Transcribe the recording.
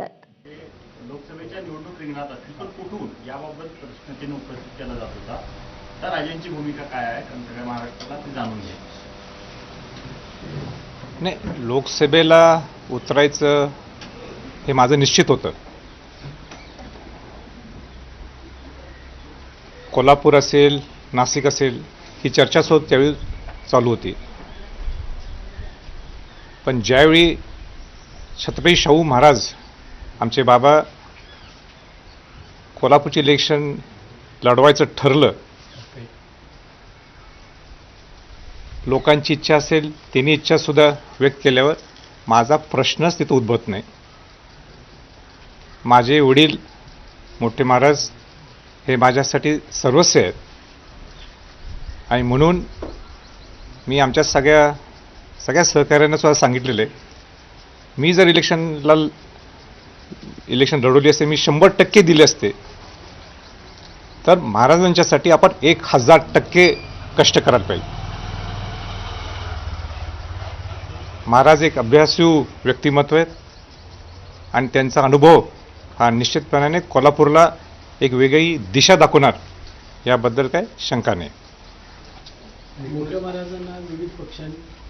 येतात. लोकसभेच्या निवडणूक रिंगणात असतील पण कुठून याबाबत प्रश्न उपस्थित केला जात होता. तर राजांची भूमिका काय आहे कारण सगळ्या महाराष्ट्राला ते जाणून घ्या. नाही, लोकसभेला उतरायचं हे माझं निश्चित होतं. कोल्हापूर असेल, नाशिक असेल, ही चर्चा त्यावेळी चालू होती. पण ज्यावेळी छत्रपती शाहू महाराज आमचे बाबा कोल्हापूरचे इलेक्शन लढवायचं ठरलं, लोकांची इच्छा असेल, त्यांनी इच्छासुद्धा व्यक्त केल्यावर माझा प्रश्नच तिथं उद्भवत नाही. माझे वडील मोठे महाराज हे माझ्यासाठी सर्वस्व आहेत आणि म्हणून मी आमच्या सगळ्या सहकार्यांना सुद्धा सांगितलेलं आहे, मी जर इलेक्शन लढवली असते, मी 100% दिले असते, तर महाराजांच्यासाठी आपण 1000% कष्ट करायला पाहिजे. महाराज एक अभ्यासू व्यक्तिमत्व आहेत आणि त्यांचा अनुभव हा निश्चितपणाने कोल्हापूरला एक वेगळी दिशा दाखवणार याबद्दल काही शंका नाही. मोठ्या महाराजांना विविध पक्षांनी